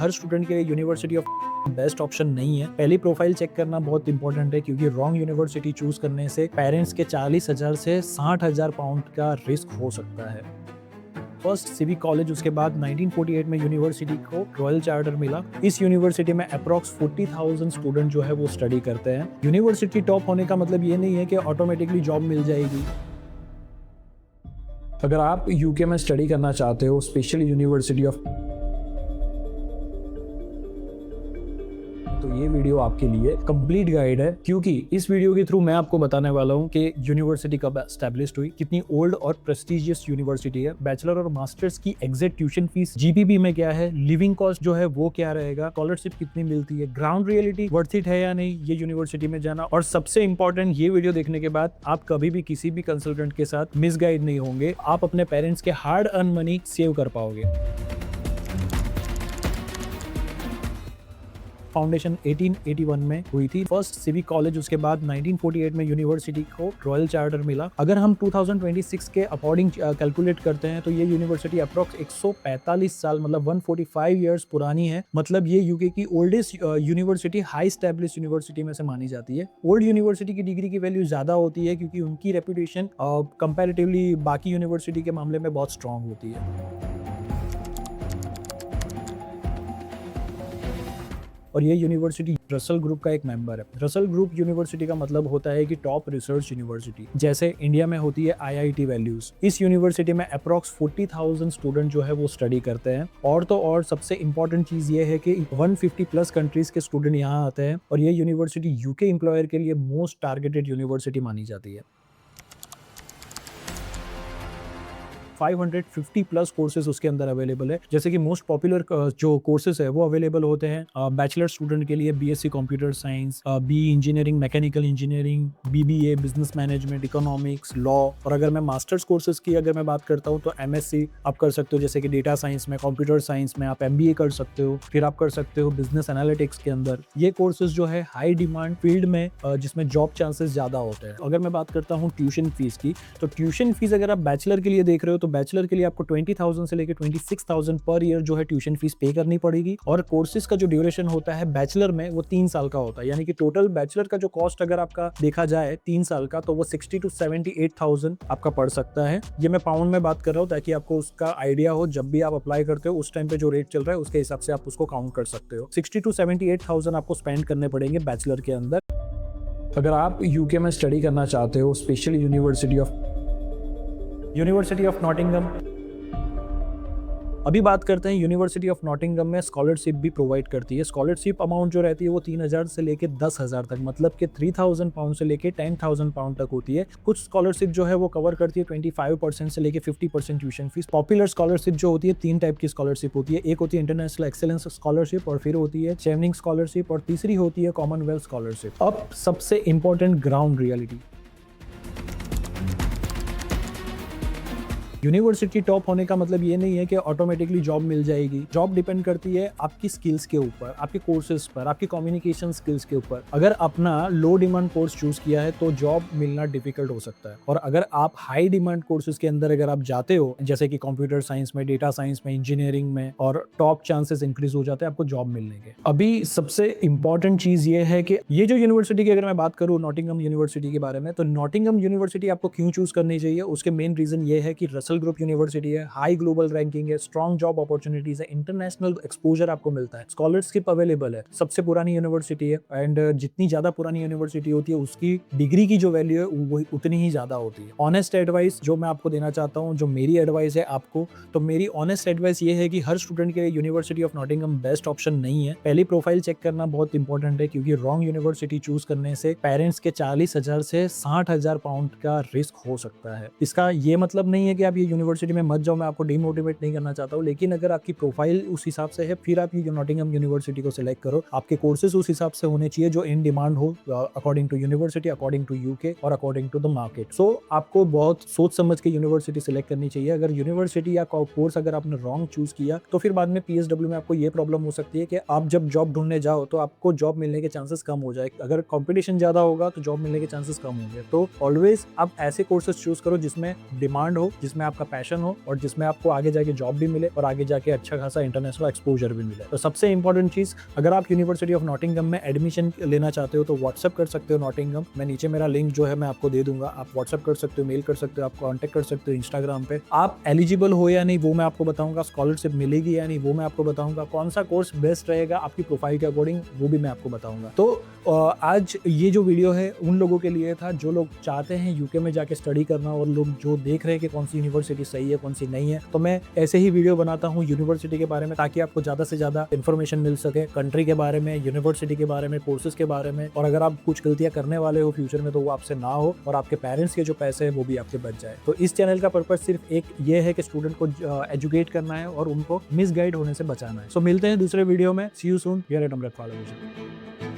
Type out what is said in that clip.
हर student के लिए university of best option नहीं है। पहली प्रोफाइल चेक करना बहुत इंपॉर्टेंट है क्योंकि रॉन्ग यूनिवर्सिटी चूज करने से पेरेंट्स के 40,000 से 60,000 पाउंड का रिस्क हो सकता है। फर्स्ट सिविक कॉलेज, उसके बाद 1948 में यूनिवर्सिटी को रॉयल चार्टर मिला। इस यूनिवर्सिटी में अप्रॉक्स 40,000 स्टूडेंट जो है वो स्टडी करते हैं। यूनिवर्सिटी टॉप होने का मतलब ये नहीं है कि ऑटोमेटिकली जॉब मिल जाएगी। अगर आप यूके में स्टडी करना चाहते हो, स्पेशली यूनिवर्सिटी ऑफ, तो ये वीडियो आपके लिए कंप्लीट गाइड है क्योंकि इस वीडियो के थ्रू मैं आपको बताने वाला हूँ कि यूनिवर्सिटी कब एस्टैब्लिश्ड हुई, कितनी ओल्ड और प्रेस्टिजियस यूनिवर्सिटी है, बैचलर और मास्टर्स की एग्जैक्ट ट्यूशन फीस जीपीपी में क्या है, लिविंग कॉस्ट जो है वो क्या रहेगा, स्कॉलरशिप कितनी मिलती है, ग्राउंड रियलिटी वर्थ इट है या नहीं ये यूनिवर्सिटी में जाना। और सबसे इंपॉर्टेंट, ये वीडियो देखने के बाद आप कभी भी किसी भी कंसल्टेंट के साथ मिसगाइड नहीं होंगे, आप अपने पेरेंट्स के हार्ड अर्न मनी सेव कर पाओगे। फाउंडेशन 1881 में हुई थी, फर्स्ट सिविक कॉलेज, उसके बाद 1948 में यूनिवर्सिटी को रॉयल चार्टर मिला। अगर हम 2026 के अकॉर्डिंग कैलकुलेट करते हैं तो ये यूनिवर्सिटी अप्रॉक्स 145 साल मतलब 145 इयर्स पुरानी है। मतलब ये यूके की oldest university, high establish university में से मानी जाती है। ओल्ड यूनिवर्सिटी की डिग्री की वैल्यू ज्यादा होती है क्योंकि उनकी रेपुटेशन कंपैरेटिवली बाकी यूनिवर्सिटी के मामले में बहुत स्ट्रांग होती है। और ये यूनिवर्सिटी रसल ग्रुप का एक मेंबर है। रसल ग्रुप यूनिवर्सिटी का मतलब होता है कि टॉप रिसर्च यूनिवर्सिटी, जैसे इंडिया में होती है आईआईटी वैल्यूज। इस यूनिवर्सिटी में अप्रॉक्स 40,000 स्टूडेंट जो है वो स्टडी करते हैं। और तो और सबसे इंपॉर्टेंट चीज ये है कि 150 प्लस कंट्रीज के स्टूडेंट यहाँ आते हैं और ये यूनिवर्सिटी यूके एम्प्लॉयर के लिए मोस्ट टारगेटेड यूनिवर्सिटी मानी जाती है। 550 प्लस कोर्सेज उसके अंदर अवेलेबल है, जैसे कि मोस्ट पॉपुलर जो कोर्सेज है वो अवेलेबल होते हैं बैचलर स्टूडेंट के लिए BSc computer science, BE engineering, mechanical engineering, BBA business management, economics, law. और अगर मैं मास्टर्स कोर्सेज की अगर मैं बात करता हूँ तो एमएससी आप कर सकते हो, जैसे कि डेटा साइंस में, कंप्यूटर साइंस में आप एमबीए कर सकते हो, फिर आप कर सकते हो बिजनेस एनालिटिक्स के अंदर। ये कोर्सेज जो है हाई डिमांड फील्ड में जिसमें जॉब चांसेस ज्यादा होते हैं। अगर मैं बात करता हूँ ट्यूशन फीस की, तो ट्यूशन फीस अगर आप बैचलर के लिए देख रहे हो तो बैचलर के लिए आपको 20,000 से लेकर 26,000 पर ईयर जो है ट्यूशन फीस पे करनी पड़ेगी। और कोर्सेज का जो ड्यूरेशन होता है बैचलर में वो 3 साल का होता है, यानी कि टोटल बैचलर का जो कॉस्ट अगर आपका देखा जाए 3 साल का तो वो 60 to 78,000 आपका पड़ सकता है। ये मैं पाउंड में बात कर रहा हूँ ताकि आपको उसका आइडिया हो, जब भी आप अप्लाई करते हो उस टाइम पे जो रेट चल रहा है उसके हिसाब से आप उसको काउंट कर सकते हो। 60 to 78,000 आपको स्पेंड करने पड़ेंगे बैचलर के अंदर। अगर आप यूके में स्टडी करना चाहते हो, स्पेशली यूनिवर्सिटी ऑफ नॉटिंघम, अभी बात करते हैं यूनिवर्सिटी ऑफ नॉटिंघम में स्कॉलरशिप भी प्रोवाइड करती है। स्कॉलरशिप अमाउंट जो रहती है वो 3,000 से लेके 10,000 तक, मतलब कि 3,000 पाउंड से लेके 10,000 पाउंड तक होती है। कुछ स्कॉलरशिप जो है वो कवर करती है 25% से लेके 50% ट्यूशन फीस। पॉपुलर स्कॉलरशिप जो होती है 3 टाइप की स्कॉलरशिप होती है, एक होती है इंटरनेशनल एक्सेलेंस स्कॉलरशिप, और फिर होती है चेवनिंग स्कॉलरशिप, और तीसरी होती है कॉमनवेल्थ स्कॉलरशिप। अब सबसे important, ground reality. University top होने का मतलब ये नहीं है कि ऑटोमेटिकली जॉब मिल जाएगी। जॉब डिपेंड करती है आपकी स्किल्स के ऊपर, आपके कोर्सेज पर, आपकी कम्युनिकेशन स्किल्स के ऊपर। अगर अपना लो डिमांड कोर्स चूज किया है तो जॉब मिलना डिफिकल्ट हो सकता है, और अगर आप हाई डिमांड कोर्सेज के अंदर अगर आप जाते हो, जैसे कि कंप्यूटर साइंस में, डेटा साइंस में, इंजीनियरिंग में, और टॉप चांसेस इंक्रीज हो जाते हैं आपको जॉब मिलने के। अभी सबसे इंपॉर्टेंट चीज ये है कि ये जो यूनिवर्सिटी की अगर मैं बात करूँ नॉटिंघम यूनिवर्सिटी के बारे में, तो नॉटिंघम यूनिवर्सिटी आपको क्यों चूज करनी चाहिए, उसके मेन रीजन ये है कि रसल ग्रुप यूनिवर्सिटी है, हाई ग्लोबल रैंकिंग है, स्ट्रॉन्ग जॉब अपॉर्चुनिटीज है, इंटरनेशनल एक्सपोजर आपको मिलता है, स्कॉलरशिप अवेलेबल है, सबसे पुरानी यूनिवर्सिटी है, एंड जितनी ज्यादा पुरानी यूनिवर्सिटी होती है उसकी डिग्री की जो वैल्यू है वो उतनी ही ज्यादा होती है। ऑनेस्ट एडवाइस जो मैं आपको देना चाहता हूँ, जो मेरी एडवाइस है आपको, तो मेरी ऑनेस्ट एडवाइस ये है कि हर स्टूडेंट के लिए university of Nottingham best option नहीं है। पहली प्रोफाइल चेक करना बहुत इंपॉर्टेंट है क्योंकि रॉन्ग यूनिवर्सिटी चूज करने से पेरेंट्स के 40,000 से 60,000 पाउंड का रिस्क हो सकता है। इसका ये मतलब नहीं है कि आप ये यूनिवर्सिटी में मत जाओ, मैं आपको डिमोटिवेट नहीं करना चाहता हूँ, लेकिन अगर आपकी प्रोफाइल उस हिसाब से है फिर आप ये नॉटिंघम यूनिवर्सिटी को सिलेक्ट करो। आपके कोर्सेज उस हिसाब से होने चाहिए जो इन डिमांड हो, according to university, according to UK और according to the market. So आपको बहुत सोच समझ के यूनिवर्सिटी सिलेक्ट करनी चाहिए। अगर यूनिवर्सिटी या कोर्स अगर आपने रॉन्ग चूज किया तो फिर बाद में पीएसडब्ल्यू में आपको ये प्रॉब्लम हो सकती है कि आप जब जॉब ढूंढने जाओ तो आपको जॉब मिलने के चांसेस कम हो जाए। अगर कंपटीशन ज्यादा होगा तो जॉब मिलने के चांसेस कम होंगे। तो ऑलवेज आप ऐसे कोर्सेज चूज करो जिसमें डिमांड हो, जिसमें जिसमें आपका पैशन हो और जिसमें आपको आगे जाके जॉब भी मिले और आगे जाके अच्छा खासा इंटरनेशनल एक्सपोजर भी मिले। तो सबसे इंपॉर्टेंट चीज, अगर आप यूनिवर्सिटी ऑफ नॉटिंघम में एडमिशन लेना चाहते हो तो व्हाट्सअप कर सकते हो नॉटिंघम। मैं नीचे मेरा लिंक जो है मैं आपको दे दूंगा, आप व्हाट्सअप कर सकते हो, मेल कर सकते हो, आप कॉन्टेक्ट कर सकते हो इंस्टाग्राम पे। आप एलिजिबल हो या नहीं वो मैं आपको बताऊंगा, स्कॉलरशिप मिलेगी या नहीं वो मैं आपको बताऊंगा, कौन सा कोर्स बेस्ट रहेगा आपकी प्रोफाइल के अकॉर्डिंग वो भी मैं आपको बताऊंगा। तो आज ये जो वीडियो है उन लोगों के लिए था जो लोग चाहते हैं यूके में जाके स्टडी करना और लोग जो देख रहे हैं कि कौन सी यूनिवर्सिटी सही है कौन सी नहीं है। तो मैं ऐसे ही वीडियो बनाता हूँ यूनिवर्सिटी के बारे में ताकि आपको ज़्यादा से ज़्यादा इन्फॉर्मेशन मिल सके कंट्री के बारे में, यूनिवर्सिटी के बारे में, कोर्सेज के बारे में। और अगर आप कुछ गलतियाँ करने वाले हो फ्यूचर में तो वो आपसे ना हो और आपके पेरेंट्स के जो पैसे है वो भी आपके बच जाए। तो इस चैनल का पर्पज सिर्फ एक ये है कि स्टूडेंट को एजुकेट करना है और उनको मिसगाइड होने से बचाना है। सो मिलते हैं दूसरे वीडियो में। See you soon. Here at Amrit college.